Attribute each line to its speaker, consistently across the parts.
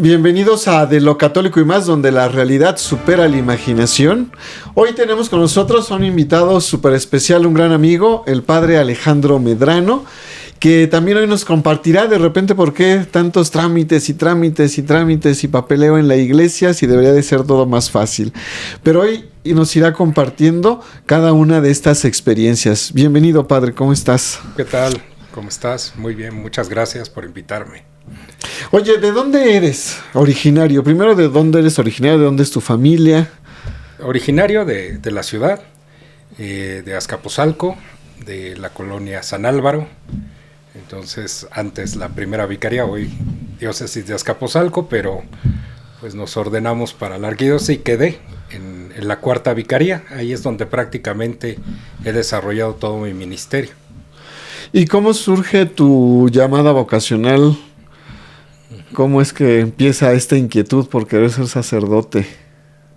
Speaker 1: Bienvenidos a De lo Católico y Más, donde la realidad supera la imaginación. Hoy tenemos con nosotros a un invitado súper especial, un gran amigo, el padre Alejandro Medrano, que también hoy nos compartirá de repente por qué tantos trámites y papeleo en la iglesia, si debería de ser todo más fácil. Pero hoy nos irá compartiendo cada una de estas experiencias. Bienvenido, padre, ¿cómo estás?
Speaker 2: ¿Qué tal? ¿Cómo estás? Muy bien, muchas gracias por invitarme.
Speaker 1: Oye, ¿de dónde eres originario? Primero, ¿de dónde eres originario? ¿De dónde es tu familia?
Speaker 2: Originario de la ciudad, de Azcapotzalco, de la colonia San Álvaro. Entonces, antes la primera vicaría, hoy diócesis de Azcapotzalco, pero pues nos ordenamos para la arquidiócesis y quedé en la cuarta vicaría. Ahí es donde prácticamente he desarrollado todo mi ministerio.
Speaker 1: ¿Y cómo surge tu llamada vocacional? ¿Cómo es que empieza esta inquietud por querer ser sacerdote?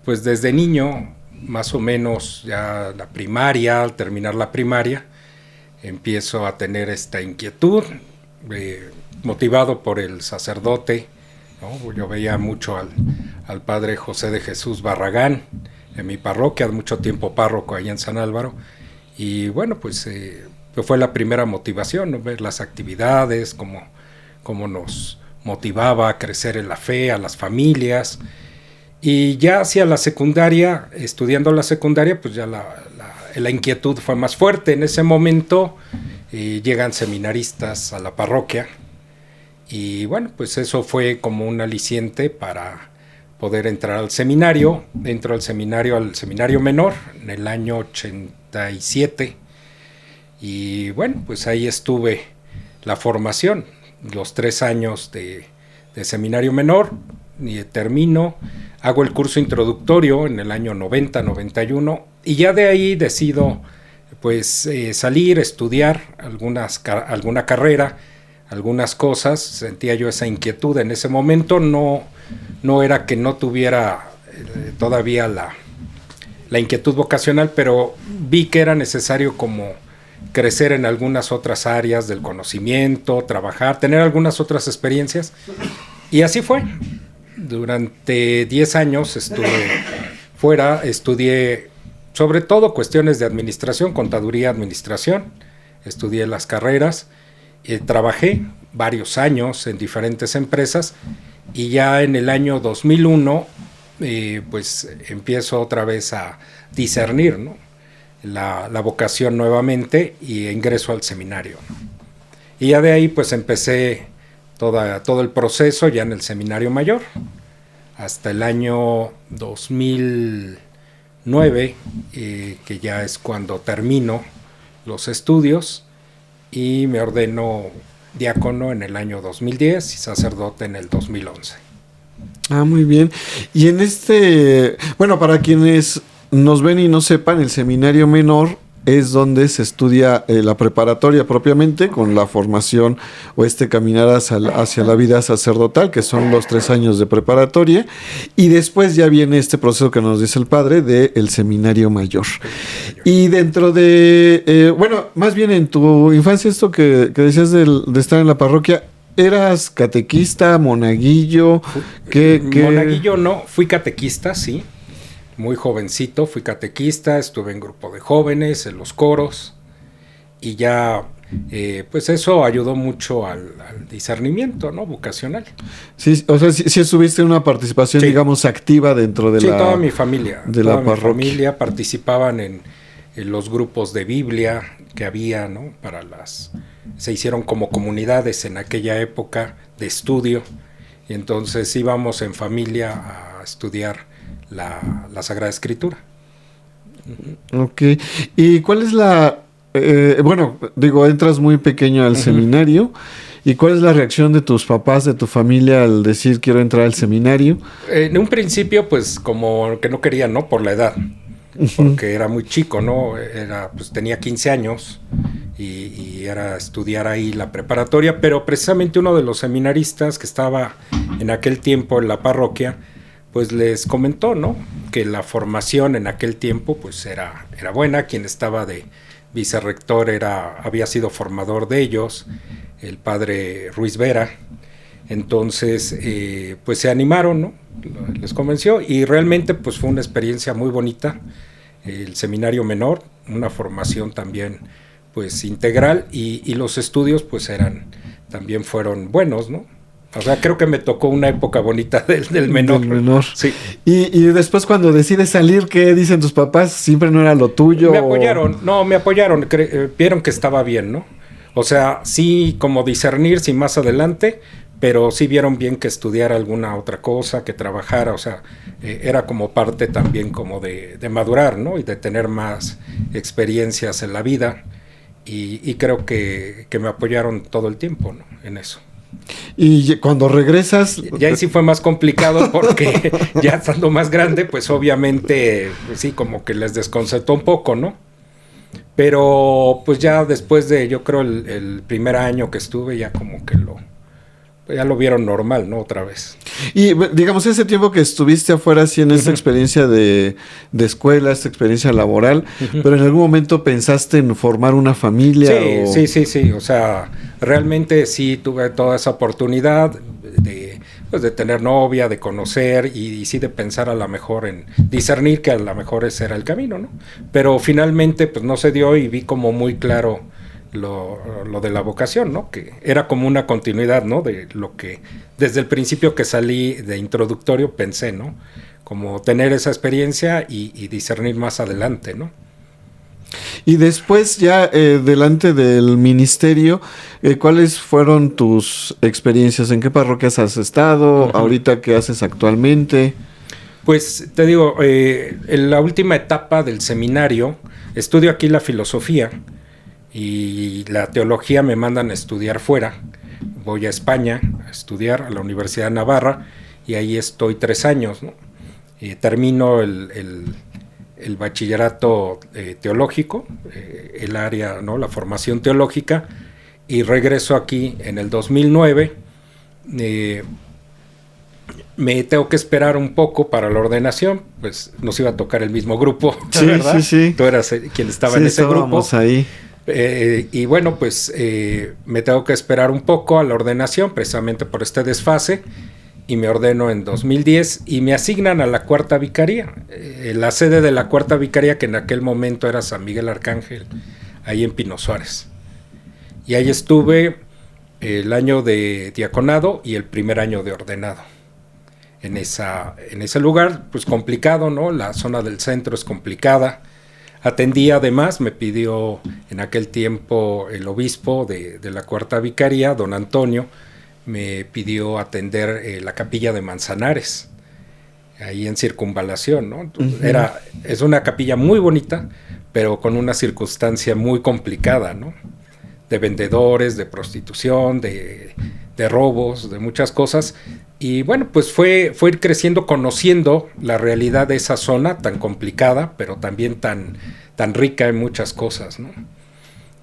Speaker 2: Pues desde niño, más o menos ya la primaria, al terminar la primaria, empiezo a tener esta inquietud, motivado por el sacerdote, ¿no? Yo veía mucho al padre José de Jesús Barragán en mi parroquia, mucho tiempo párroco allá en San Álvaro, y bueno, pues fue la primera motivación, ¿no? Ver las actividades, cómo nos motivaba a crecer en la fe, a las familias. Y ya hacia la secundaria, estudiando la secundaria, pues ya la inquietud fue más fuerte. En ese momento llegan seminaristas a la parroquia y bueno, pues eso fue como un aliciente para poder entrar al seminario. Entro al seminario menor en el año 87 y bueno, pues ahí estuve la formación, los 3 años de seminario menor, y termino, hago el curso introductorio en el año 90-91 y ya de ahí decido pues salir, estudiar alguna carrera, algunas cosas. Sentía yo esa inquietud en ese momento, no era que no tuviera todavía la inquietud vocacional, pero vi que era necesario como crecer en algunas otras áreas del conocimiento, trabajar, tener algunas otras experiencias. Y así fue. Durante 10 años estuve fuera, estudié sobre todo cuestiones de administración, contaduría, administración, estudié las carreras, trabajé varios años en diferentes empresas y ya en el año 2001 pues empiezo otra vez a discernir, ¿no? la vocación nuevamente y ingreso al seminario, ¿no? Y ya de ahí pues empecé todo el proceso ya en el seminario mayor hasta el año 2009, que ya es cuando termino los estudios y me ordeno diácono en el año 2010 y sacerdote en el 2011.
Speaker 1: Ah, muy bien. Y en bueno, para quienes nos ven y no sepan, el seminario menor es donde se estudia la preparatoria propiamente, con la formación o caminar hacia la vida sacerdotal, que son los 3 años de preparatoria, y después ya viene este proceso que nos dice el padre del seminario mayor. Y dentro de, bueno, más bien en tu infancia, esto que decías de estar en la parroquia, ¿eras catequista, monaguillo?
Speaker 2: Monaguillo no, fui catequista, sí. Muy jovencito, fui catequista, estuve en grupo de jóvenes, en los coros, y ya, pues eso ayudó mucho al discernimiento, ¿no? Vocacional.
Speaker 1: Sí, o sea, sí estuviste en una participación, sí, digamos, activa dentro de
Speaker 2: toda mi familia.
Speaker 1: Toda mi
Speaker 2: familia participaban en los grupos de Biblia que había, ¿no? Se hicieron como comunidades en aquella época de estudio, y entonces íbamos en familia a estudiar la Sagrada Escritura.
Speaker 1: Ok. ¿Y cuál es bueno, digo, entras muy pequeño al seminario, ¿y cuál es la reacción de tus papás, de tu familia al decir quiero entrar al seminario?
Speaker 2: En un principio, pues como que no querían, ¿no? Por la edad, porque era muy chico, ¿no? Pues tenía 15 años y era estudiar ahí la preparatoria, pero precisamente uno de los seminaristas que estaba en aquel tiempo en la parroquia, pues les comentó, ¿no? Que la formación en aquel tiempo pues era buena. Quien estaba de vicerrector había sido formador de ellos, el padre Ruiz Vera, Entonces, pues se animaron, ¿no? Les convenció y realmente pues fue una experiencia muy bonita. El seminario menor, una formación también pues integral y los estudios pues también fueron buenos, ¿no? O sea, creo que me tocó una época bonita del menor.
Speaker 1: Del menor.
Speaker 2: Sí.
Speaker 1: Y después cuando decides salir, ¿qué dicen tus papás? ¿Siempre no era lo tuyo?
Speaker 2: Me apoyaron, vieron que estaba bien, ¿no? O sea, sí como discernir si más adelante, pero sí vieron bien que estudiara alguna otra cosa, que trabajara, o sea, era como parte también como de madurar, ¿no? Y de tener más experiencias en la vida y creo que me apoyaron todo el tiempo, ¿no? En eso.
Speaker 1: Y cuando regresas...
Speaker 2: Ya ahí sí fue más complicado porque ya estando más grande, pues obviamente, pues sí, como que les desconcertó un poco, ¿no? Pero pues ya después de, yo creo, el primer año que estuve, ya como que ya lo vieron normal, ¿no? Otra vez.
Speaker 1: Y digamos, ese tiempo que estuviste afuera, sí, en esta experiencia de escuela, esta experiencia laboral, pero en algún momento pensaste en formar una familia.
Speaker 2: Sí. O sea, realmente sí tuve toda esa oportunidad de tener novia, de conocer y sí de pensar a lo mejor en discernir que a lo mejor ese era el camino, ¿no? Pero finalmente pues no se dio y vi como muy claro lo de la vocación, ¿no? Que era como una continuidad, ¿no? De lo que desde el principio que salí de introductorio pensé, ¿no? Como tener esa experiencia y discernir más adelante, ¿no?
Speaker 1: Y después ya delante del ministerio, ¿cuáles fueron tus experiencias? ¿En qué parroquias has estado? ¿Ahorita qué haces actualmente?
Speaker 2: Pues te digo, en la última etapa del seminario estudio aquí la filosofía y la teología me mandan a estudiar fuera. Voy a España a estudiar a la Universidad de Navarra y ahí estoy 3 años, ¿no? Termino el bachillerato teológico, el área, ¿no? La formación teológica y regreso aquí en el 2009. Me tengo que esperar un poco para la ordenación, pues nos iba a tocar el mismo grupo, ¿verdad?
Speaker 1: Sí.
Speaker 2: Tú eras quien estaba en ese grupo.
Speaker 1: Ahí.
Speaker 2: Y bueno, pues me tengo que esperar un poco a la ordenación, precisamente por este desfase, y me ordeno en 2010 y me asignan a la Cuarta Vicaría. La sede de la Cuarta Vicaría, que en aquel momento era San Miguel Arcángel, ahí en Pino Suárez. Y ahí estuve el año de diaconado y el primer año de ordenado. En ese lugar, pues complicado, ¿no? La zona del centro es complicada. Atendí además, me pidió en aquel tiempo el obispo de la Cuarta Vicaría, don Antonio, me pidió atender la capilla de Manzanares, ahí en Circunvalación, ¿no? Es una capilla muy bonita, pero con una circunstancia muy complicada, ¿no? De vendedores, de prostitución, de robos, de muchas cosas. Y bueno, pues fue ir creciendo, conociendo la realidad de esa zona tan complicada, pero también tan rica en muchas cosas, ¿no?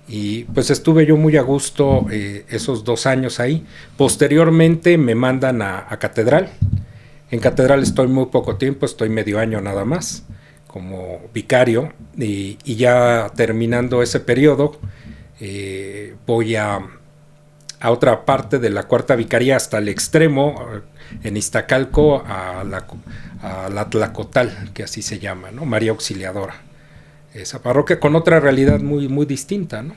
Speaker 2: Y pues estuve yo muy a gusto esos 2 años ahí. Posteriormente me mandan a Catedral. En Catedral estoy muy poco tiempo, estoy medio año nada más, como vicario. Y ya terminando ese periodo, voy a otra parte de la Cuarta Vicaría hasta el extremo, en Iztacalco, a la Tlacotal, que así se llama, ¿no? María Auxiliadora. Esa parroquia con otra realidad muy, muy distinta, ¿no?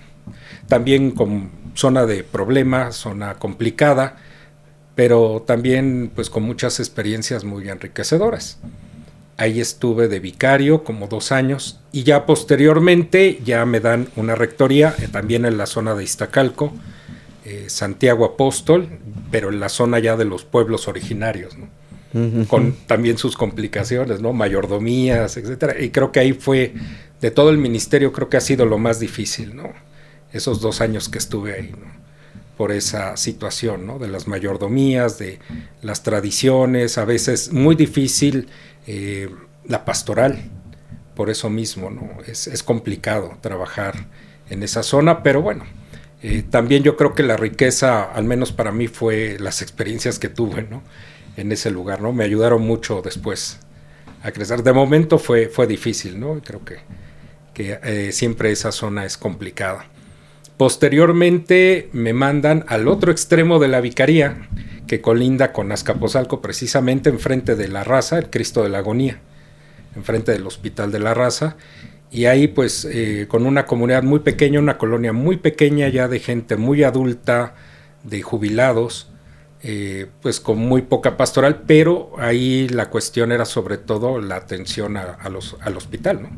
Speaker 2: También con zona de problema, zona complicada, pero también pues con muchas experiencias muy enriquecedoras. Ahí estuve de vicario como 2 años y ya posteriormente ya me dan una rectoría también en la zona de Iztacalco, Santiago Apóstol, pero en la zona ya de los pueblos originarios, ¿no? Con también sus complicaciones, ¿no? Mayordomías, etcétera. Y creo que ahí fue, de todo el ministerio, creo que ha sido lo más difícil, ¿no? Esos 2 años que estuve ahí, ¿no? Por esa situación, ¿no? De las mayordomías, de las tradiciones, a veces muy difícil la pastoral, por eso mismo, ¿no? Es complicado trabajar en esa zona, pero bueno, también yo creo que la riqueza, al menos para mí, fue las experiencias que tuve, ¿no? En ese lugar, ¿no? Me ayudaron mucho después a crecer. De momento fue difícil, ¿no? Creo que siempre esa zona es complicada. Posteriormente me mandan al otro extremo de la vicaría, que colinda con Azcapotzalco, precisamente enfrente de la Raza, el Cristo de la Agonía, enfrente del Hospital de la Raza. Y ahí pues con una comunidad muy pequeña, una colonia muy pequeña ya de gente muy adulta, de jubilados, pues con muy poca pastoral, pero ahí la cuestión era sobre todo la atención al hospital, ¿no?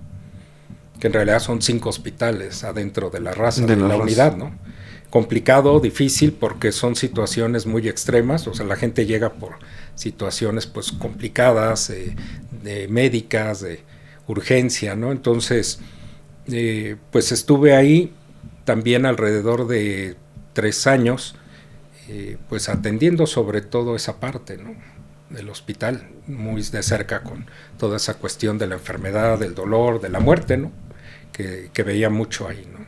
Speaker 2: Que en realidad son 5 hospitales adentro de la Raza, de la unidad, ¿no? Complicado, difícil, porque son situaciones muy extremas, o sea, la gente llega por situaciones pues complicadas, de médicas, de urgencia, ¿no? Entonces, pues estuve ahí también alrededor de 3 años, pues atendiendo sobre todo esa parte, ¿no? Del hospital, muy de cerca con toda esa cuestión de la enfermedad, del dolor, de la muerte, ¿no? Que veía mucho ahí, ¿no?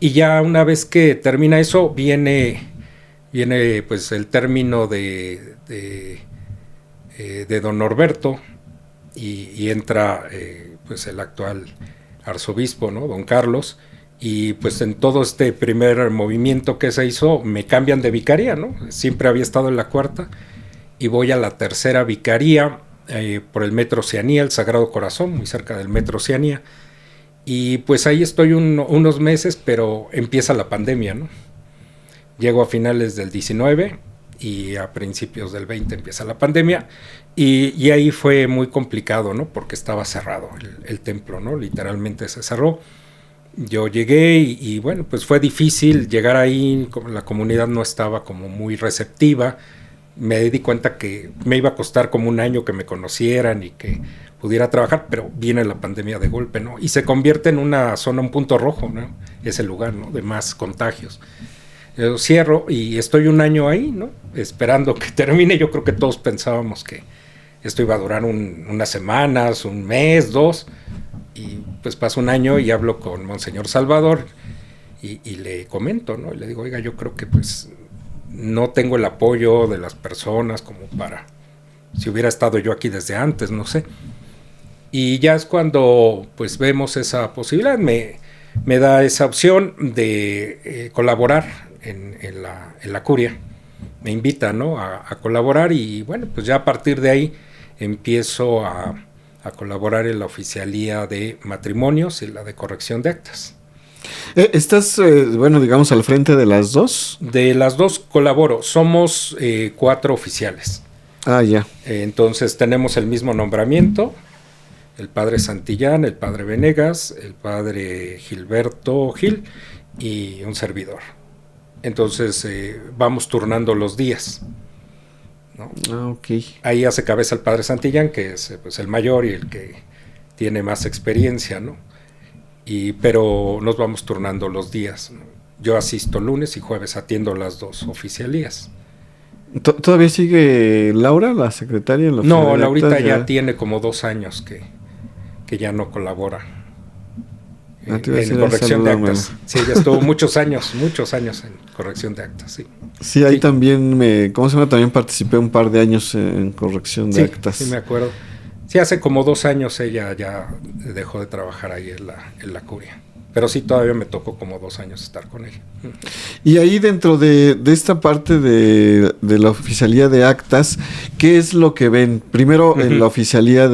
Speaker 2: Y ya una vez que termina eso, viene pues el término de don Norberto y entra pues el actual arzobispo, ¿no? Don Carlos, y pues en todo este primer movimiento que se hizo me cambian de vicaría, ¿no? Siempre había estado en la 4ª y voy a la 3ª vicaría por el Metro Oceanía, el Sagrado Corazón, muy cerca del Metro Oceanía. Y pues ahí estoy unos meses, pero empieza la pandemia, ¿no? Llego a finales del 19 y a principios del 20 empieza la pandemia y ahí fue muy complicado, ¿no? Porque estaba cerrado el templo, ¿no? Literalmente se cerró. Yo llegué y bueno, pues fue difícil llegar ahí, la comunidad no estaba como muy receptiva. Me di cuenta que me iba a costar como un año que me conocieran y que pudiera trabajar, pero viene la pandemia de golpe, ¿no? Y se convierte en una zona, un punto rojo, ¿no? Ese lugar, ¿no? De más contagios. Yo cierro y estoy un año ahí, ¿no? Esperando que termine. Yo creo que todos pensábamos que esto iba a durar unas semanas, un mes, 2, y pues pasa un año y hablo con Monseñor Salvador y le comento, ¿no? Y le digo, oiga, yo creo que pues no tengo el apoyo de las personas como para, si hubiera estado yo aquí desde antes, no sé. Y ya es cuando pues vemos esa posibilidad, me da esa opción de colaborar en la curia, me invita, ¿no? a colaborar y bueno, pues ya a partir de ahí empiezo a colaborar en la oficialía de matrimonios y la de corrección de actas.
Speaker 1: ¿Estás, bueno, digamos, al frente de las dos?
Speaker 2: De las dos colaboro, somos 4 oficiales.
Speaker 1: Ah, ya.
Speaker 2: Entonces tenemos el mismo nombramiento, el padre Santillán, el padre Venegas, el padre Gilberto Gil y un servidor. Entonces vamos turnando los días, ¿no?
Speaker 1: Ah, ok.
Speaker 2: Ahí hace cabeza el padre Santillán, que es pues, el mayor y el que tiene más experiencia, ¿no? Pero nos vamos turnando los días, ¿no? Yo asisto lunes y jueves, atiendo las 2 oficialías.
Speaker 1: ¿Todavía sigue Laura, la secretaria? En la
Speaker 2: no, Laurita ya tiene como 2 años que ya no colabora en corrección de actas. Sí, ya estuvo muchos años en corrección de actas, sí.
Speaker 1: Sí, ahí sí. También ¿cómo se llama? También participé un par de años en corrección de actas.
Speaker 2: Sí, me acuerdo. Sí, hace como 2 años ella ya dejó de trabajar ahí en la curia. Pero sí, todavía me tocó como 2 años estar con ella.
Speaker 1: Y ahí dentro de esta parte de la oficialía de actas, ¿qué es lo que ven? Primero en la oficialía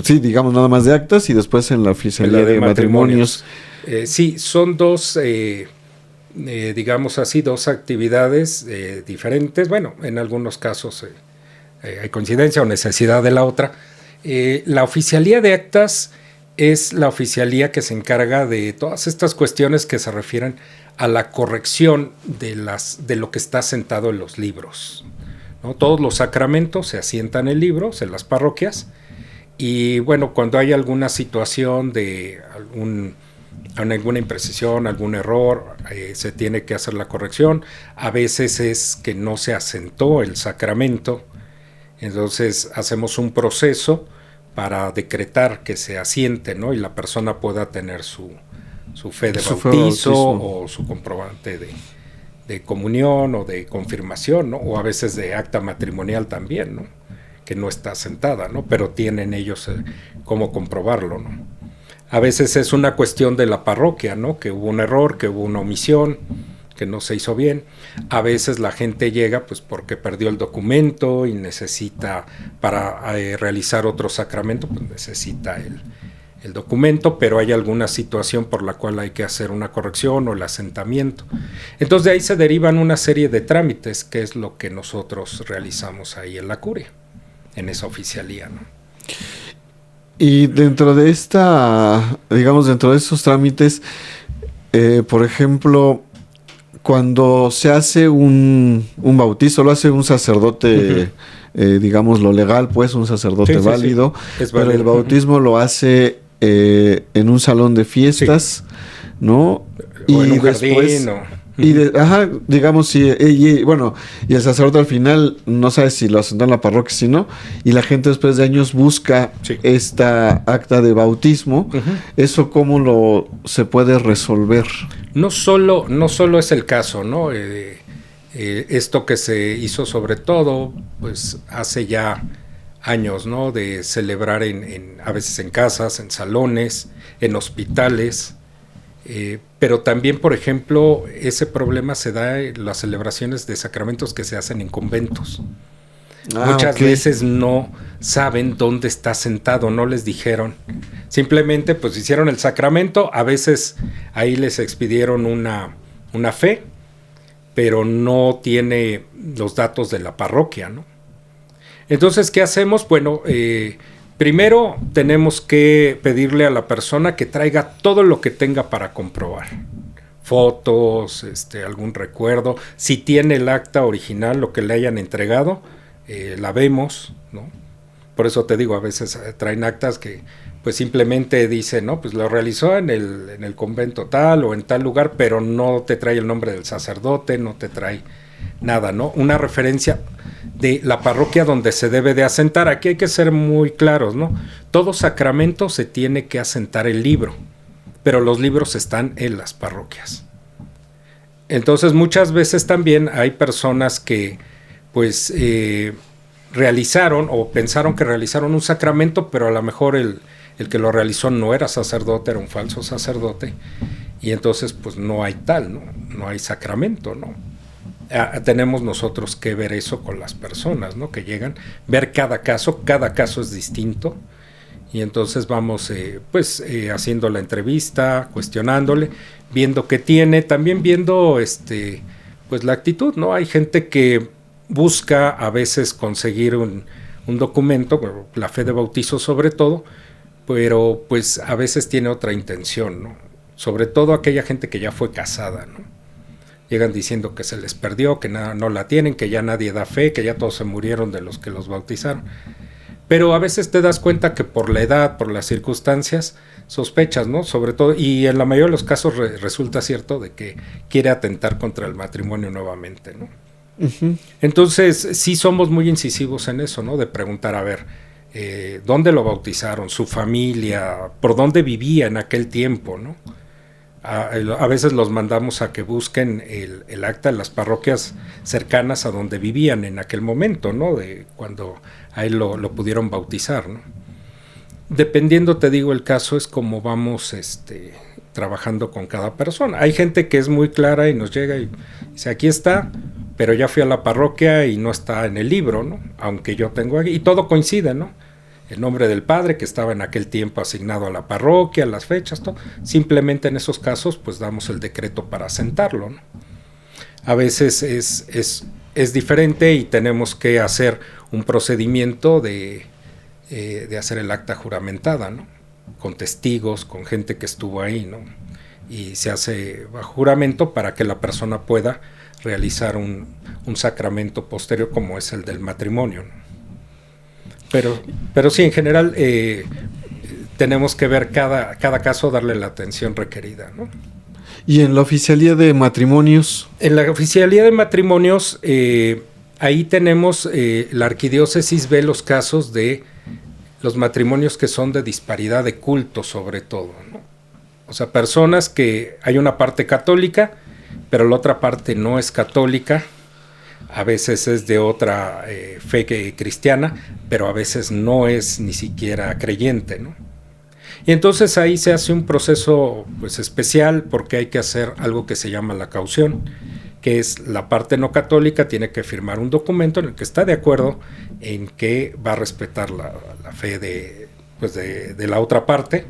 Speaker 1: sí, digamos nada más de actas y después en la oficialía de matrimonios.
Speaker 2: Sí, son 2, digamos así, 2 actividades diferentes. Bueno, en algunos casos hay coincidencia o necesidad de la otra. La oficialía de actas es la oficialía que se encarga de todas estas cuestiones que se refieren a la corrección de lo que está asentado en los libros, ¿no? Todos los sacramentos se asientan en libros, en las parroquias, y bueno, cuando hay alguna situación de alguna imprecisión, algún error, se tiene que hacer la corrección. A veces es que no se asentó el sacramento, entonces hacemos un proceso para decretar que se asiente, ¿no? Y la persona pueda tener su fe de bautizo o su comprobante de comunión o de confirmación, ¿no? O a veces de acta matrimonial también, ¿no? Que no está asentada, ¿no? Pero tienen ellos cómo comprobarlo, ¿no? A veces es una cuestión de la parroquia, ¿no? Que hubo un error, que hubo una omisión, que no se hizo bien. A veces la gente llega pues porque perdió el documento y necesita, para realizar otro sacramento, pues necesita el documento, pero hay alguna situación por la cual hay que hacer una corrección o el asentamiento. Entonces de ahí se derivan una serie de trámites, que es lo que nosotros realizamos ahí en la curia, en esa oficialía, ¿no?
Speaker 1: Y dentro de dentro de estos trámites, por ejemplo, cuando se hace un bautizo, lo hace un sacerdote, digamos lo legal, pues un sacerdote válido,
Speaker 2: sí.
Speaker 1: Pero el bautismo lo hace en un salón de fiestas, sí. ¿No?
Speaker 2: O en un jardín,
Speaker 1: digamos, y el sacerdote al final no sabe si lo asentó en la parroquia, si no, y la gente después de años busca esta acta de bautismo. ¿Eso cómo se puede resolver?
Speaker 2: No solo es el caso, ¿no? Esto que se hizo sobre todo, pues hace ya años, ¿no? De celebrar a veces en casas, en salones, en hospitales. Pero también, por ejemplo, ese problema se da en las celebraciones de sacramentos que se hacen en conventos. Muchas veces no saben dónde está sentado, no les dijeron. Simplemente pues hicieron el sacramento, a veces ahí les expidieron una fe, pero no tiene los datos de la parroquia, ¿no? Entonces, ¿qué hacemos? Bueno, primero tenemos que pedirle a la persona que traiga todo lo que tenga para comprobar. Fotos, algún recuerdo. Si tiene el acta original, lo que le hayan entregado, la vemos, ¿no? Por eso te digo, a veces traen actas que pues simplemente dicen, no, pues lo realizó en el convento tal o en tal lugar, pero no te trae el nombre del sacerdote, no te trae nada, ¿no? Una referencia de la parroquia donde se debe de asentar. Aquí hay que ser muy claros, ¿no? Todo sacramento se tiene que asentar el libro, pero los libros están en las parroquias. Entonces muchas veces también hay personas que pues realizaron o pensaron que realizaron un sacramento, pero a lo mejor el que lo realizó no era sacerdote, era un falso sacerdote, y entonces pues no hay tal, ¿no? No hay sacramento, ¿no? Tenemos nosotros que ver eso con las personas, ¿no? Que llegan, ver cada caso es distinto, y entonces vamos haciendo la entrevista, cuestionándole, viendo qué tiene, también viendo pues la actitud, ¿no? Hay gente que busca a veces conseguir un documento, la fe de bautizo sobre todo, pero pues a veces tiene otra intención, ¿no? Sobre todo aquella gente que ya fue casada, ¿no? Llegan diciendo que se les perdió, que no la tienen, que ya nadie da fe, que ya todos se murieron de los que los bautizaron. Pero a veces te das cuenta que por la edad, por las circunstancias, sospechas, ¿no? Sobre todo, y en la mayoría de los casos resulta cierto de que quiere atentar contra el matrimonio nuevamente, ¿no? Uh-huh. Entonces, sí somos muy incisivos en eso, ¿no? De preguntar, a ver, ¿dónde lo bautizaron? Su familia, ¿por dónde vivía en aquel tiempo, no? A veces los mandamos a que busquen el acta en las parroquias cercanas a donde vivían en aquel momento, ¿no? De cuando a él lo pudieron bautizar, ¿no? Dependiendo, te digo, el caso es como vamos trabajando con cada persona. Hay gente que es muy clara y nos llega y dice, aquí está, pero ya fui a la parroquia y no está en el libro, ¿no? Aunque yo tengo aquí, y todo coincide, ¿no? El nombre del padre que estaba en aquel tiempo asignado a la parroquia, las fechas, todo. Simplemente en esos casos pues damos el decreto para asentarlo, ¿no? A veces es diferente y tenemos que hacer un procedimiento de hacer el acta juramentada, ¿no? Con testigos, con gente que estuvo ahí, ¿no? Y se hace bajo juramento para que la persona pueda realizar un sacramento posterior como es el del matrimonio, ¿no? Pero sí, en general tenemos que ver cada caso, darle la atención requerida, ¿no?
Speaker 1: ¿Y en la oficialía de matrimonios?
Speaker 2: En la oficialía de matrimonios, ahí tenemos, la arquidiócesis ve los casos de los matrimonios que son de disparidad de culto sobre todo, ¿no? O sea, personas que hay una parte católica, pero la otra parte no es católica. A veces es de otra fe cristiana, pero a veces no es ni siquiera creyente, ¿no? Y entonces ahí se hace un proceso pues especial porque hay que hacer algo que se llama la caución, que es la parte no católica tiene que firmar un documento en el que está de acuerdo en que va a respetar la fe de la otra parte,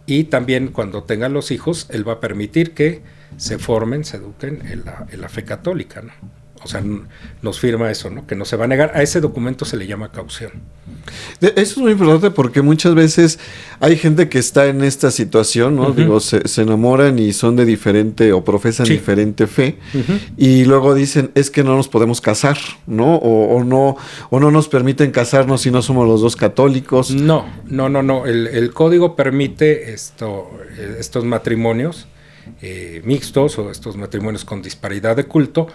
Speaker 2: y también cuando tengan los hijos, él va a permitir que se formen, se eduquen en la fe católica, ¿no? O sea, nos firma eso, ¿no? Que no se va a negar. A ese documento se le llama caución.
Speaker 1: Eso es muy importante porque muchas veces hay gente que está en esta situación, ¿no? Digo, se enamoran y son de diferente o profesan diferente fe, y luego dicen, es que no nos podemos casar, ¿no? O no nos permiten casarnos si no somos los dos católicos.
Speaker 2: No. El código permite estos matrimonios mixtos o estos matrimonios con disparidad de culto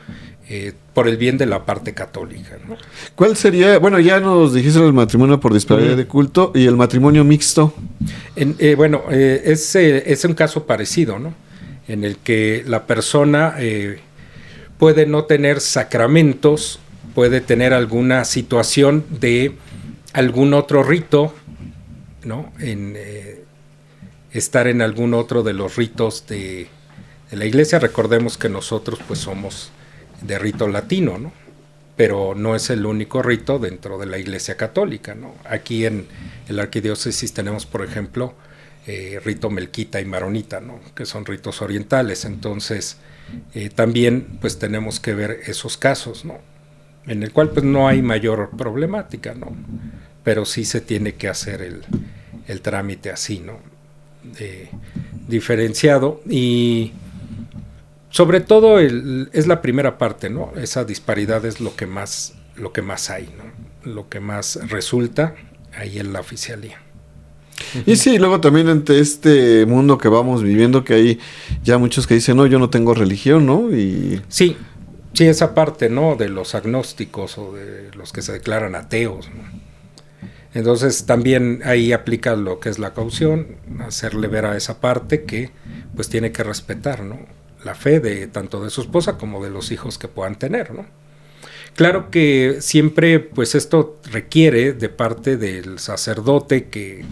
Speaker 2: por el bien de la parte católica, ¿no?
Speaker 1: ¿Cuál sería? Bueno, ya nos dijiste el matrimonio por disparidad de culto y el matrimonio mixto.
Speaker 2: Es un caso parecido, ¿no? En el que la persona puede no tener sacramentos, puede tener alguna situación de algún otro rito, ¿no? Estar en algún otro de los ritos de la iglesia. Recordemos que nosotros pues somos de rito latino, ¿no? Pero no es el único rito dentro de la iglesia católica, ¿no? Aquí en la arquidiócesis tenemos, por ejemplo, rito melquita y maronita, ¿no? Que son ritos orientales. Entonces también pues tenemos que ver esos casos, ¿no? En el cual pues no hay mayor problemática, ¿no? Pero sí se tiene que hacer el trámite así, ¿no? Diferenciado, y sobre todo es la primera parte, ¿no? Esa disparidad es lo que más hay, ¿no? Lo que más resulta ahí en la oficialía.
Speaker 1: Y sí, luego también ante este mundo que vamos viviendo, que hay ya muchos que dicen, no, yo no tengo religión, ¿no? Y
Speaker 2: sí, esa parte, ¿no? De los agnósticos o de los que se declaran ateos, ¿no? Entonces también ahí aplica lo que es la caución, hacerle ver a esa parte que pues tiene que respetar, ¿no? La fe de tanto de su esposa como de los hijos que puedan tener, ¿no? Claro que siempre pues esto requiere de parte del sacerdote que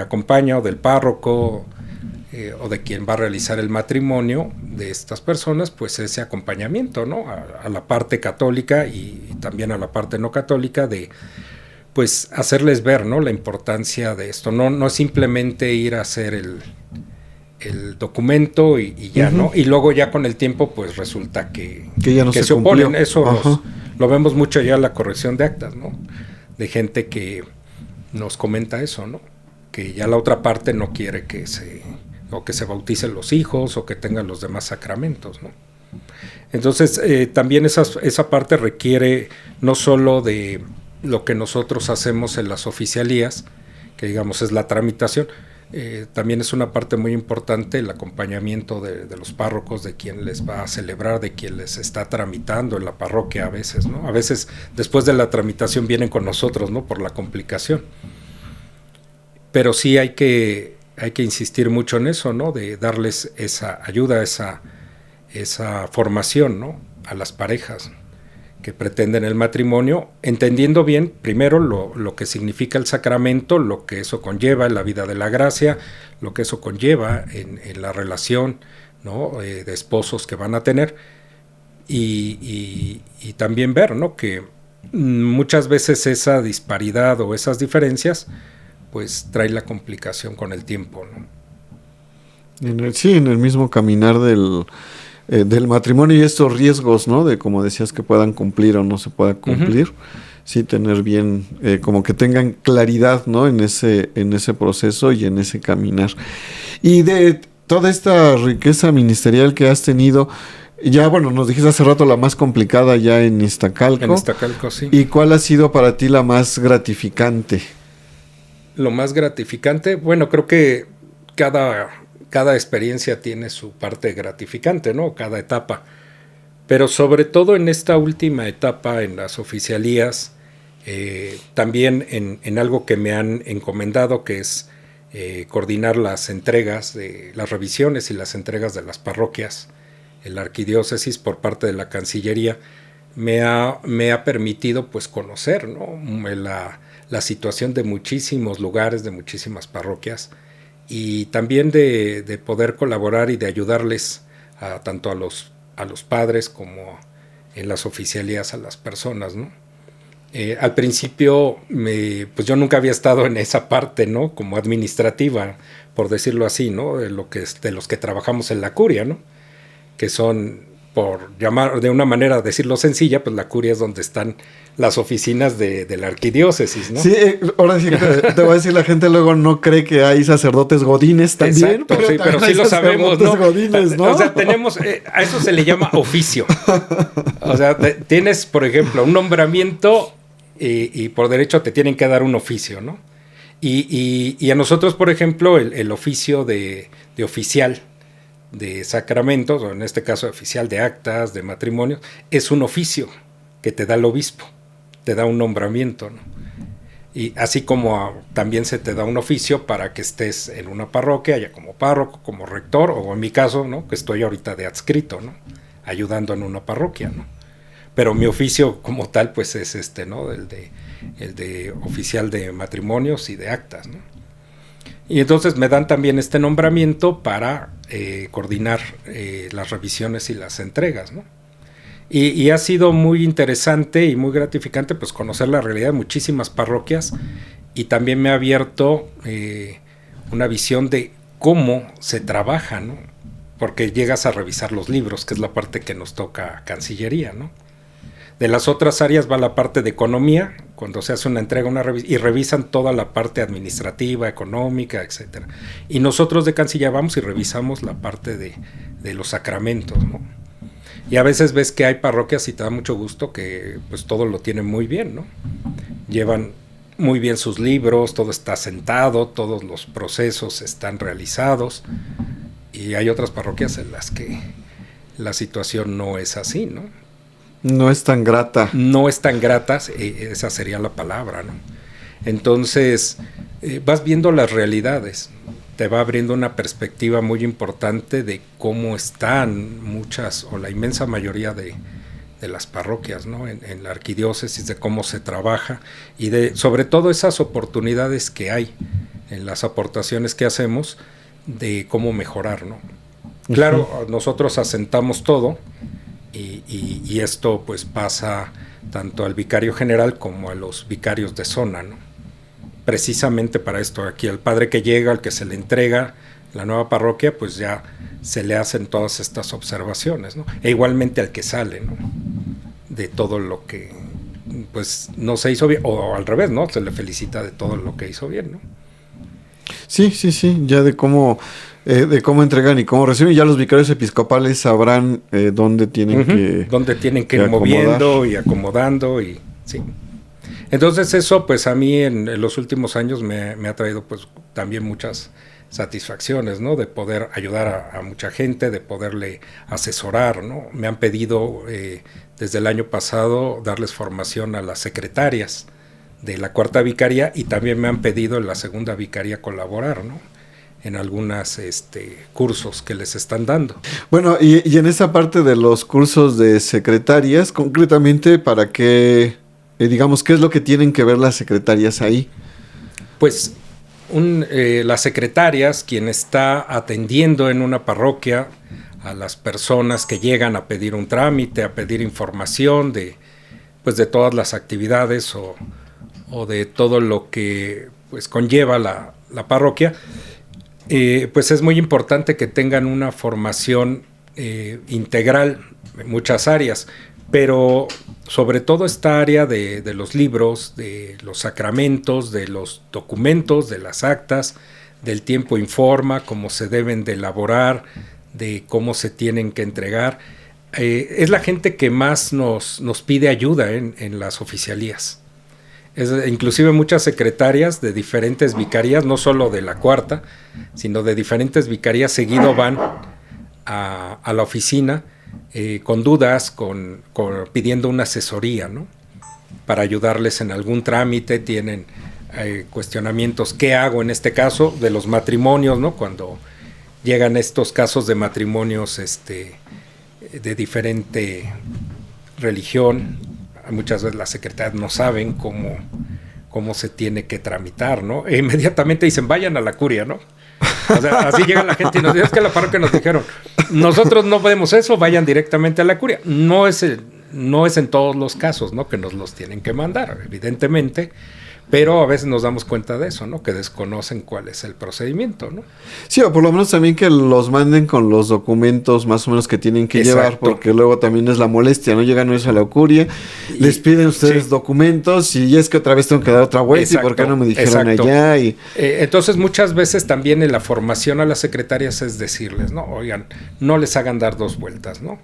Speaker 2: acompaña, o del párroco o de quien va a realizar el matrimonio de estas personas, pues ese acompañamiento, ¿no? A la parte católica y también a la parte no católica de pues hacerles ver, ¿no? La importancia de esto. No es simplemente ir a hacer el documento y ya, ¿no? Y luego ya con el tiempo pues resulta que
Speaker 1: ya no se
Speaker 2: oponen. Eso lo vemos mucho ya en la corrección de actas, ¿no? De gente que nos comenta eso, ¿no? Que ya la otra parte no quiere que se bauticen los hijos o que tengan los demás sacramentos, ¿no? Entonces también esa parte requiere no solo de lo que nosotros hacemos en las oficialías, que digamos es la tramitación, también es una parte muy importante el acompañamiento de los párrocos, de quien les va a celebrar, de quien les está tramitando en la parroquia a veces, ¿no? A veces después de la tramitación vienen con nosotros, ¿no? Por la complicación. Pero sí hay que insistir mucho en eso, ¿no? De darles esa ayuda, esa formación, ¿no? A las parejas que pretenden el matrimonio, entendiendo bien primero lo que significa el sacramento, lo que eso conlleva en la vida de la gracia, lo que eso conlleva en la relación, ¿no? De esposos que van a tener, y también ver, ¿no? Que muchas veces esa disparidad o esas diferencias pues trae la complicación con el tiempo, ¿no?
Speaker 1: En el mismo caminar del matrimonio, y estos riesgos, ¿no? De, como decías, que puedan cumplir o no se pueda cumplir. Sí, tener bien, como que tengan claridad, ¿no? En ese proceso y en ese caminar. Y de toda esta riqueza ministerial que has tenido, ya, bueno, nos dijiste hace rato la más complicada ya en Iztacalco.
Speaker 2: En Iztacalco, sí.
Speaker 1: ¿Y cuál ha sido para ti la más gratificante?
Speaker 2: Lo más gratificante, bueno, creo que cada experiencia tiene su parte gratificante, ¿no? Cada etapa. Pero sobre todo en esta última etapa, en las oficialías, también en algo que me han encomendado, que es coordinar las entregas, las revisiones y las entregas de las parroquias en la arquidiócesis por parte de la Cancillería, me ha permitido pues conocer, ¿no? la situación de muchísimos lugares, de muchísimas parroquias, y también de poder colaborar y de ayudarles tanto a los padres como en las oficialías a las personas, ¿no? Al principio, pues yo nunca había estado en esa parte, ¿no? Como administrativa, por decirlo así, ¿no? De los que trabajamos en la curia, ¿no? Que son, por llamar de una manera, decirlo sencilla, pues la curia es donde están las oficinas de la arquidiócesis, ¿no?
Speaker 1: Sí, ahora sí te voy a decir, la gente luego no cree que hay sacerdotes godines también.
Speaker 2: Exacto, pero sí lo sabemos, ¿no?
Speaker 1: Godines, ¿no?
Speaker 2: O sea, tenemos, a eso se le llama oficio. O sea, tienes, por ejemplo, un nombramiento y por derecho te tienen que dar un oficio, ¿no? Y a nosotros, por ejemplo, el oficio de oficial de sacramentos, o en este caso oficial de actas, de matrimonios, es un oficio que te da el obispo, te da un nombramiento, ¿no? Y así como también se te da un oficio para que estés en una parroquia, ya como párroco, como rector, o en mi caso, ¿no? Que estoy ahorita de adscrito, ¿no? Ayudando en una parroquia, ¿no? Pero mi oficio como tal, pues es ¿no? El de oficial de matrimonios y de actas, ¿no? Y entonces me dan también este nombramiento para coordinar las revisiones y las entregas, ¿no? Y ha sido muy interesante y muy gratificante pues conocer la realidad de muchísimas parroquias, y también me ha abierto una visión de cómo se trabaja, ¿no? Porque llegas a revisar los libros, que es la parte que nos toca Cancillería, ¿no? De las otras áreas va la parte de economía, cuando se hace una entrega, y revisan toda la parte administrativa, económica, etcétera. Y nosotros de Cancillería vamos y revisamos la parte de los sacramentos, ¿no? Y a veces ves que hay parroquias, y te da mucho gusto, que pues todo lo tienen muy bien, ¿no? Llevan muy bien sus libros, todo está sentado, todos los procesos están realizados, y hay otras parroquias en las que la situación no es así, ¿no?
Speaker 1: No es tan grata.
Speaker 2: No es tan grata, esa sería la palabra, ¿no? Entonces, vas viendo las realidades, te va abriendo una perspectiva muy importante de cómo están muchas, o la inmensa mayoría de las parroquias, ¿no? En la arquidiócesis, de cómo se trabaja, y sobre todo esas oportunidades que hay en las aportaciones que hacemos, de cómo mejorar, ¿no? Claro, nosotros asentamos todo, y esto pues pasa tanto al vicario general como a los vicarios de zona, ¿no? Precisamente para esto, aquí al padre que llega, al que se le entrega la nueva parroquia, pues ya se le hacen todas estas observaciones, ¿no? E igualmente al que sale, ¿no? De todo lo que pues no se hizo bien, o al revés, ¿no? Se le felicita de todo lo que hizo bien, ¿no?
Speaker 1: Sí, ya de cómo entregan y cómo reciben. Ya los vicarios episcopales sabrán dónde tienen
Speaker 2: que ir moviendo y acomodando, y sí. Entonces eso pues a mí en los últimos años me ha traído pues también muchas satisfacciones, ¿no? De poder ayudar a mucha gente, de poderle asesorar, ¿no? Me han pedido desde el año pasado darles formación a las secretarias de la cuarta vicaría, y también me han pedido en la segunda vicaría colaborar, ¿no? En algunos cursos que les están dando.
Speaker 1: Bueno, y en esa parte de los cursos de secretarias, concretamente, ¿para qué, digamos, qué es lo que tienen que ver las secretarias ahí?
Speaker 2: Pues las secretarias, quien está atendiendo en una parroquia a las personas que llegan a pedir un trámite, a pedir información de todas las actividades o de todo lo que pues conlleva la parroquia, pues es muy importante que tengan una formación integral en muchas áreas, pero sobre todo esta área de los libros, de los sacramentos, de los documentos, de las actas, del tiempo informa, cómo se deben de elaborar, de cómo se tienen que entregar. Es la gente que más nos pide ayuda en las oficialías. Inclusive muchas secretarias de diferentes vicarías, no solo de la cuarta, sino de diferentes vicarías, seguido van a la oficina con dudas, pidiendo una asesoría, ¿no? Para ayudarles en algún trámite. Tienen cuestionamientos, ¿qué hago en este caso? De los matrimonios, ¿no? Cuando llegan estos casos de matrimonios de diferente religión, muchas veces las secretarias no saben cómo cómo se tiene que tramitar, ¿no? E inmediatamente dicen, vayan a la curia, ¿no? O sea, así llega la gente y nos dice, es que la parroquia nos dijeron, nosotros no vemos eso, vayan directamente a la curia. No es en todos los casos, ¿no? Que nos los tienen que mandar, evidentemente, pero a veces nos damos cuenta de eso, ¿no? Que desconocen cuál es el procedimiento, ¿no?
Speaker 1: Sí, o por lo menos también que los manden con los documentos más o menos que tienen que
Speaker 2: Exacto.
Speaker 1: llevar, porque luego también es la molestia, ¿no? Llegan ellos a la curia, les piden ustedes
Speaker 2: sí.
Speaker 1: documentos y es que otra vez tengo que dar otra vuelta. Exacto. ¿Y por qué no me dijeron allá?
Speaker 2: Entonces muchas veces también en la formación a las secretarias es decirles, ¿no? Oigan, no les hagan dar dos vueltas, ¿no?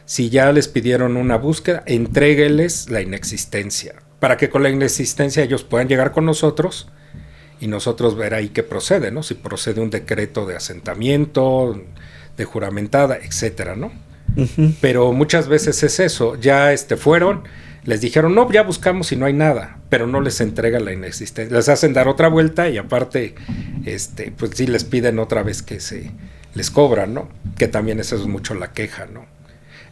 Speaker 2: Si ya les pidieron una búsqueda, entrégueles la inexistencia, para que con la inexistencia ellos puedan llegar con nosotros y nosotros ver ahí qué procede, ¿no? Si procede un decreto de asentamiento, de juramentada, etcétera, ¿no? Uh-huh. Pero muchas veces es eso, ya fueron, les dijeron, no, ya buscamos y no hay nada, pero no les entregan la inexistencia, les hacen dar otra vuelta y aparte, pues sí les piden otra vez que se les cobran, ¿no? Que también eso es mucho la queja, ¿no?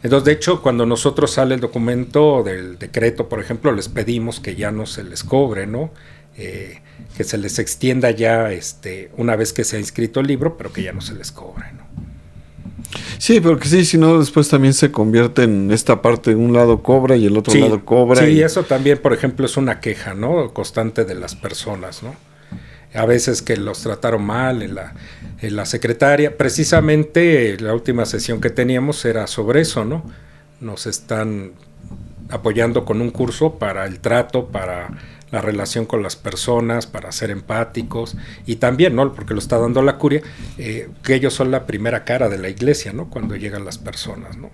Speaker 2: Entonces, de hecho, cuando nosotros sale el documento del decreto, por ejemplo, les pedimos que ya no se les cobre, ¿no? Que se les extienda ya una vez que se ha inscrito el libro, pero que ya no se les cobre, ¿no?
Speaker 1: Sí, porque sí, si no, después también se convierte en esta parte, un lado cobra y el otro lado cobra.
Speaker 2: Sí, eso también, por ejemplo, es una queja, ¿no? Constante de las personas, ¿no? A veces que los trataron mal en la secretaria. Precisamente la última sesión que teníamos era sobre eso, ¿no? Nos están apoyando con un curso para el trato, para la relación con las personas, para ser empáticos y también, ¿no? Porque lo está dando la curia, que ellos son la primera cara de la iglesia, ¿no? Cuando llegan las personas, ¿no?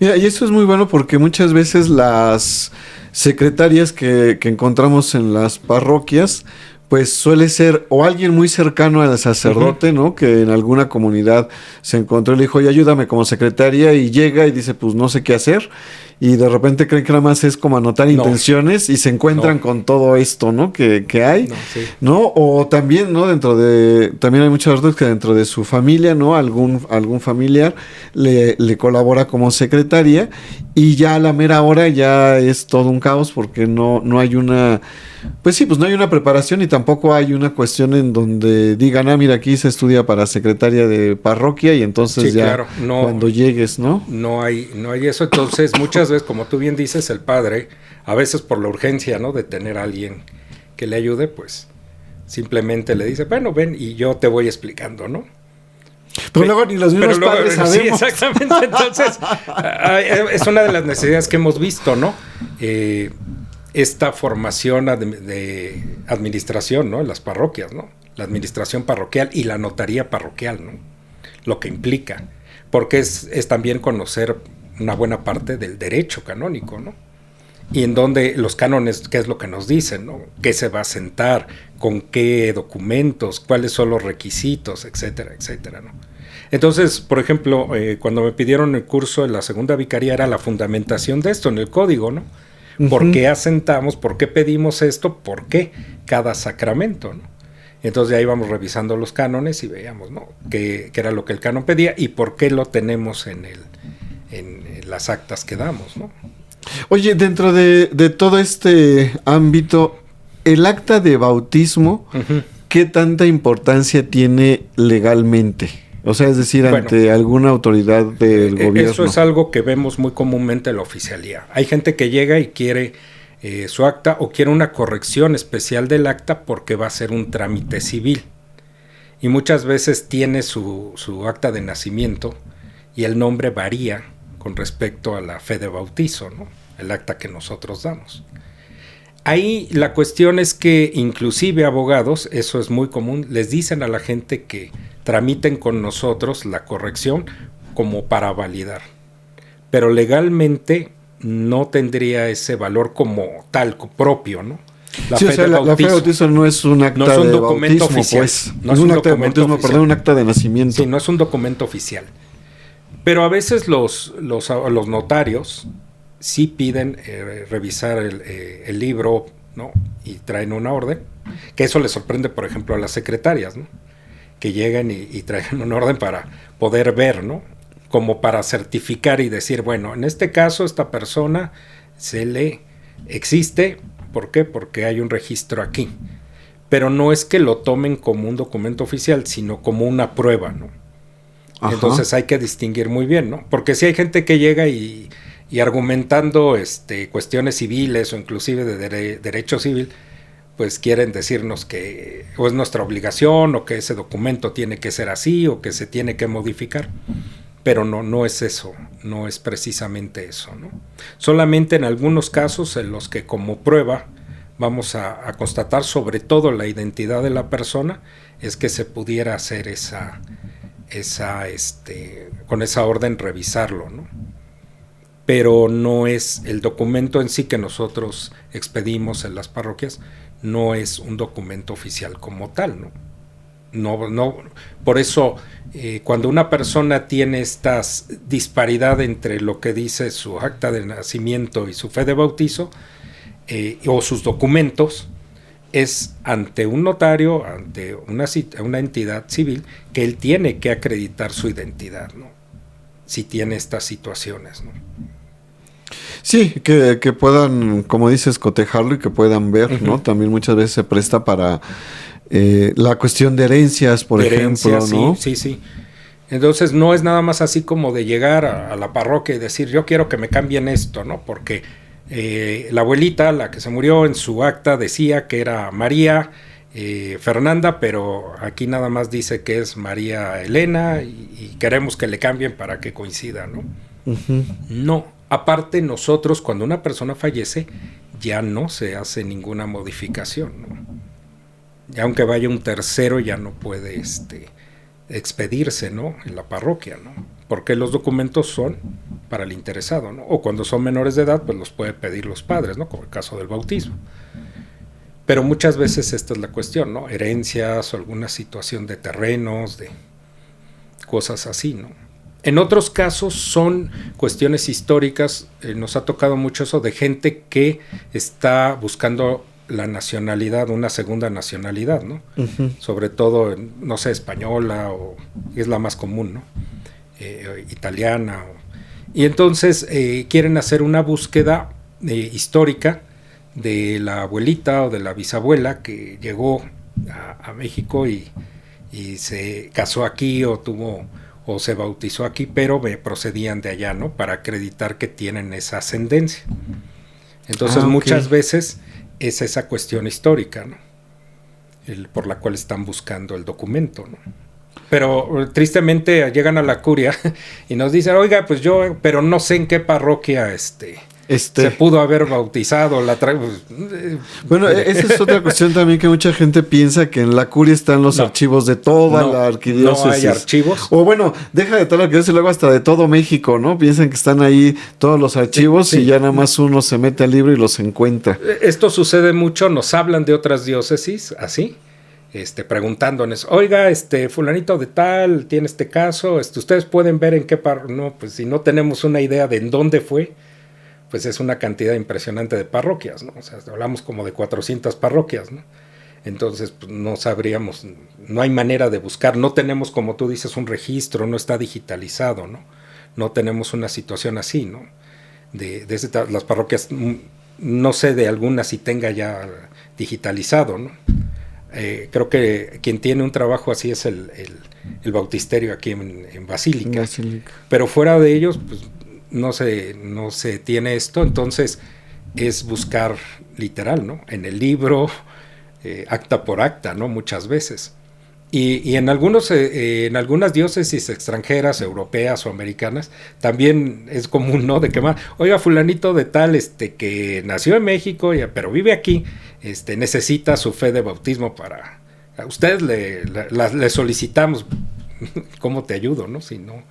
Speaker 1: Mira, y eso es muy bueno porque muchas veces las secretarias que encontramos en las parroquias, pues suele ser o alguien muy cercano al sacerdote, ¿no? Que en alguna comunidad se encontró y le dijo, oye, ayúdame como secretaria, y llega y dice, pues no sé qué hacer, y de repente creen que nada más es como anotar intenciones y se encuentran con todo esto, ¿no? Que hay, ¿no? O también, ¿no? También hay muchos sacerdotes que dentro de su familia, ¿no? Algún familiar le colabora como secretaria y ya a la mera hora ya es todo un caos porque no hay una... Pues sí, pues no hay una preparación y tampoco hay una cuestión en donde digan, mira, aquí se estudia para secretaria de parroquia y entonces cuando llegues, ¿no?
Speaker 2: No hay eso. Entonces, muchas veces, como tú bien dices, el padre, a veces por la urgencia, ¿no? De tener a alguien que le ayude, pues simplemente le dice, bueno, ven y yo te voy explicando, ¿no?
Speaker 1: Pero luego ni los mismos padres sabemos.
Speaker 2: Sí, exactamente. Entonces, es una de las necesidades que hemos visto, ¿no? Esta formación de administración, ¿no? En las parroquias, ¿no? La administración parroquial y la notaría parroquial, ¿no? Lo que implica. Porque es también conocer una buena parte del derecho canónico, ¿no? Y en donde los cánones, ¿qué es lo que nos dicen, ¿no? ¿Qué se va a sentar? ¿Con qué documentos? ¿Cuáles son los requisitos? Etcétera, etcétera, ¿no? Entonces, por ejemplo, cuando me pidieron el curso en la segunda vicaría era la fundamentación de esto en el código, ¿no? ¿Por qué asentamos? ¿Por qué pedimos esto? ¿Por qué cada sacramento, ¿no? Entonces ahí vamos revisando los cánones y veíamos, ¿no? qué era lo que el canon pedía y por qué lo tenemos en las actas que damos, ¿no?
Speaker 1: Oye, dentro de todo este ámbito, el acta de bautismo, ¿qué tanta importancia tiene legalmente? O sea, es decir, ante alguna autoridad del gobierno.
Speaker 2: Eso es algo que vemos muy comúnmente en la oficialía. Hay gente que llega y quiere su acta o quiere una corrección especial del acta porque va a ser un trámite civil. Y muchas veces tiene su acta de nacimiento y el nombre varía con respecto a la fe de bautizo, ¿no? El acta que nosotros damos. Ahí la cuestión es que inclusive abogados, eso es muy común, les dicen a la gente que tramiten con nosotros la corrección como para validar. Pero legalmente no tendría ese valor como tal, propio, ¿no?
Speaker 1: La fe de bautizo no es un acta de documento oficial. Pues. No es un acta de bautismo, perdón, un acta de nacimiento.
Speaker 2: Sí, no es un documento oficial. Pero a veces los notarios sí piden revisar el libro, ¿no? Y traen una orden, que eso les sorprende, por ejemplo, a las secretarias, ¿no? Que lleguen y traigan una orden para poder ver, ¿no? Como para certificar y decir, bueno, en este caso esta persona existe ¿Por qué? Porque hay un registro aquí. Pero no es que lo tomen como un documento oficial, sino como una prueba, ¿no? Ajá. Entonces hay que distinguir muy bien, ¿no? Porque si hay gente que llega y argumentando cuestiones civiles o inclusive de derecho civil, pues quieren decirnos que o es nuestra obligación o que ese documento tiene que ser así o que se tiene que modificar. Pero no es eso, no es precisamente eso, ¿no? Solamente en algunos casos en los que como prueba vamos a constatar sobre todo la identidad de la persona, es que se pudiera hacer con esa orden revisarlo, ¿no? Pero no es el documento en sí que nosotros expedimos en las parroquias, no es un documento oficial como tal, ¿no? No, por eso cuando una persona tiene esta disparidad entre lo que dice su acta de nacimiento y su fe de bautizo, o sus documentos, es ante un notario, ante una entidad civil, que él tiene que acreditar su identidad, ¿no? Si tiene estas situaciones, ¿no?
Speaker 1: Sí, que puedan, como dices, cotejarlo y que puedan ver, ¿no? También muchas veces se presta para la cuestión de herencias, por ejemplo, ¿no?
Speaker 2: Sí. Entonces no es nada más así como de llegar a la parroquia y decir, yo quiero que me cambien esto, ¿no? Porque la abuelita, la que se murió, en su acta decía que era María Fernanda, pero aquí nada más dice que es María Elena y queremos que le cambien para que coincida, ¿no? No, aparte nosotros cuando una persona fallece ya no se hace ninguna modificación, ¿no? Ya aunque vaya un tercero ya no puede expedirse, ¿no? En la parroquia, ¿no? Porque los documentos son para el interesado, ¿no? O cuando son menores de edad, pues los puede pedir los padres, ¿no? Como el caso del bautismo. Pero muchas veces esta es la cuestión, ¿no? Herencias o alguna situación de terrenos, de cosas así, ¿no? En otros casos son cuestiones históricas, nos ha tocado mucho eso de gente que está buscando la nacionalidad, una segunda nacionalidad, ¿no? Sobre todo, no sé, española, o es la más común, ¿no? Italiana. Y entonces quieren hacer una búsqueda histórica de la abuelita o de la bisabuela que llegó a México y se casó aquí o se bautizó aquí, pero procedían de allá, ¿no? Para acreditar que tienen esa ascendencia. Entonces muchas veces es esa cuestión histórica, ¿no? Por la cual están buscando el documento, ¿no? Pero tristemente llegan a la curia y nos dicen, oiga, pues yo, pero no sé en qué parroquia se pudo haber bautizado.
Speaker 1: Bueno, esa es otra cuestión también, que mucha gente piensa que en la curia están los archivos de toda la arquidiócesis.
Speaker 2: No hay archivos.
Speaker 1: O bueno, deja de toda la arquidiócesis, luego hasta de todo México, ¿no? Piensan que están ahí todos los archivos y ya nada más uno se mete al libro y los encuentra.
Speaker 2: Esto sucede mucho, nos hablan de otras diócesis, así, preguntándonos, oiga, fulanito de tal tiene este caso, ustedes pueden ver en qué no, pues si no tenemos una idea de en dónde fue, pues es una cantidad impresionante de parroquias, ¿no? O sea, hablamos como de 400 parroquias, ¿no? Entonces, pues, no sabríamos, no hay manera de buscar, no tenemos, como tú dices, un registro, no está digitalizado, ¿no? No tenemos una situación así, ¿no? Las parroquias, no sé de alguna si tenga ya digitalizado, ¿no? Creo que quien tiene un trabajo así es el bautisterio aquí en Basílica. Pero fuera de ellos, pues no se tiene esto, entonces es buscar literal, ¿no? En el libro, acta por acta, ¿no? Muchas veces. Y en algunas diócesis extranjeras, europeas o americanas, también es común, ¿no? De que oiga, fulanito de tal, que nació en México, pero vive aquí, necesita su fe de bautismo para... A ustedes le solicitamos, ¿cómo te ayudo, no? Si no,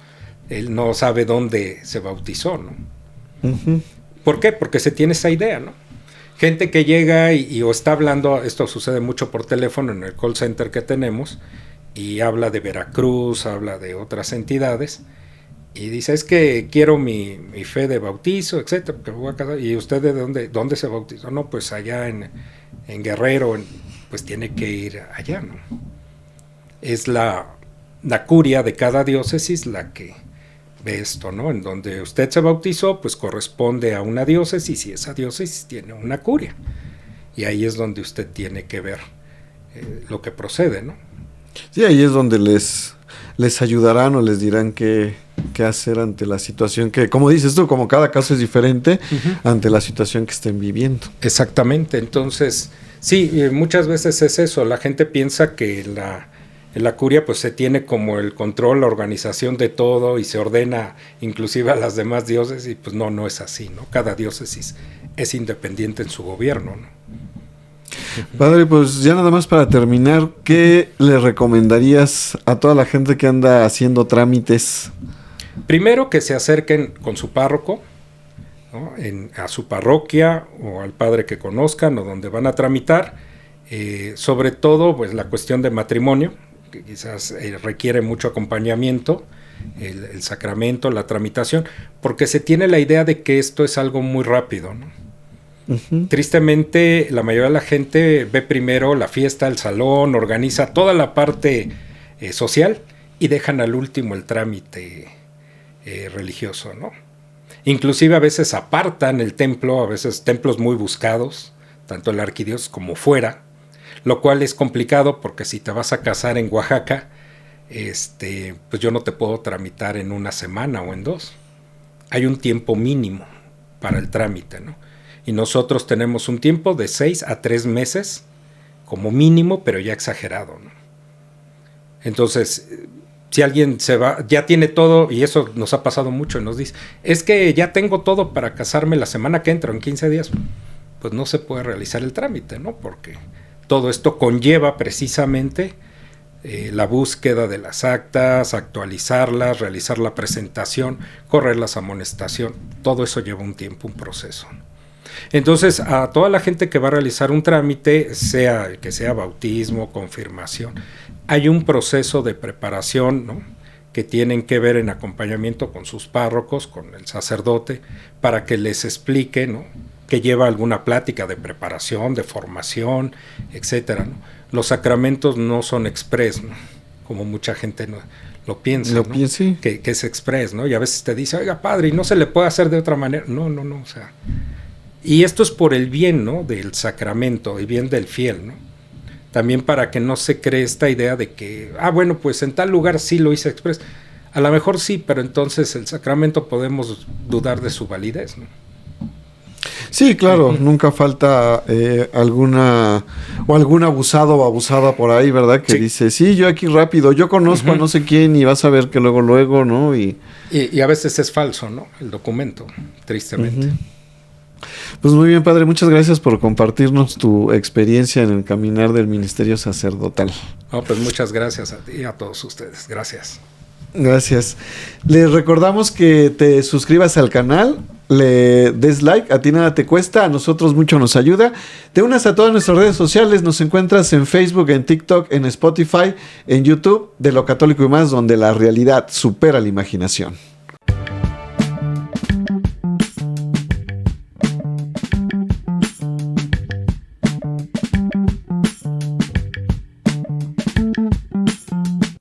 Speaker 2: él no sabe dónde se bautizó, ¿no? ¿Por qué? Porque se tiene esa idea, ¿no? Gente que llega o está hablando, esto sucede mucho por teléfono en el call center que tenemos, y habla de Veracruz, habla de otras entidades, y dice, es que quiero mi fe de bautizo, etcétera, que voy a casar. ¿Y usted de dónde se bautizó? No, pues allá en Guerrero, pues tiene que ir allá, ¿no? Es la curia de cada diócesis la que ve esto, ¿no? En donde usted se bautizó, pues corresponde a una diócesis y esa diócesis tiene una curia. y ahí es donde usted tiene que ver lo que procede, ¿no?
Speaker 1: Sí, ahí es donde les ayudarán o les dirán qué hacer ante la situación que, como dices tú, como cada caso es diferente, ante la situación que estén viviendo.
Speaker 2: Exactamente, entonces, sí, muchas veces es eso, la gente piensa que en la curia pues se tiene como el control, la organización de todo y se ordena inclusive a las demás diócesis, y pues no es así, ¿no? Cada diócesis es independiente en su gobierno, ¿no?
Speaker 1: Padre, pues ya nada más para terminar, ¿qué le recomendarías a toda la gente que anda haciendo trámites?
Speaker 2: Primero, que se acerquen con su párroco, ¿no? A su parroquia o al padre que conozcan o donde van a tramitar, sobre todo pues la cuestión de matrimonio, que quizás requiere mucho acompañamiento, el sacramento, la tramitación, porque se tiene la idea de que esto es algo muy rápido, ¿no? Tristemente, la mayoría de la gente ve primero la fiesta, el salón, organiza toda la parte social y dejan al último el trámite religioso, ¿no? Inclusive a veces apartan el templo, a veces templos muy buscados, tanto el arquidiócesis como fuera, lo cual es complicado porque si te vas a casar en Oaxaca, pues yo no te puedo tramitar en una semana o en 2. Hay un tiempo mínimo para el trámite, ¿no? Y nosotros tenemos un tiempo de 6 a 3 meses como mínimo, pero ya exagerado, ¿no? Entonces, si alguien se va, ya tiene todo, y eso nos ha pasado mucho, nos dice, es que ya tengo todo para casarme la semana que entra, en 15 días, pues no se puede realizar el trámite, ¿no? Porque todo esto conlleva precisamente la búsqueda de las actas, actualizarlas, realizar la presentación, correrlas a amonestación, todo eso lleva un tiempo, un proceso, ¿no? Entonces, a toda la gente que va a realizar un trámite, que sea bautismo, confirmación, hay un proceso de preparación, ¿no? Que tienen que ver en acompañamiento con sus párrocos, con el sacerdote, para que les explique, ¿no? Que lleva alguna plática de preparación, de formación, etcétera, ¿no? Los sacramentos no son express, ¿no? Como mucha gente lo piensa, ¿no? Que es express, ¿no? Y a veces te dice, oiga, padre, ¿y no se le puede hacer de otra manera? No, o sea... Y esto es por el bien, ¿no? Del sacramento, el bien del fiel, ¿no? También para que no se cree esta idea de que, bueno, pues en tal lugar sí lo hice express. A lo mejor sí, pero entonces el sacramento podemos dudar de su validez, ¿no?
Speaker 1: Sí, claro, nunca falta algún abusado o abusada por ahí, ¿verdad? Que dice, sí, yo aquí rápido, yo conozco a no sé quién y vas a ver que luego, ¿no? Y
Speaker 2: a veces es falso, ¿no? El documento, tristemente.
Speaker 1: Pues muy bien, padre, muchas gracias por compartirnos tu experiencia en el caminar del ministerio sacerdotal.
Speaker 2: Pues muchas gracias a ti y a todos ustedes. Gracias.
Speaker 1: Gracias. Les recordamos que te suscribas al canal, le des like, a ti nada te cuesta, a nosotros mucho nos ayuda. Te unas a todas nuestras redes sociales, nos encuentras en Facebook, en TikTok, en Spotify, en YouTube, de Lo Católico y Más, donde la realidad supera la imaginación.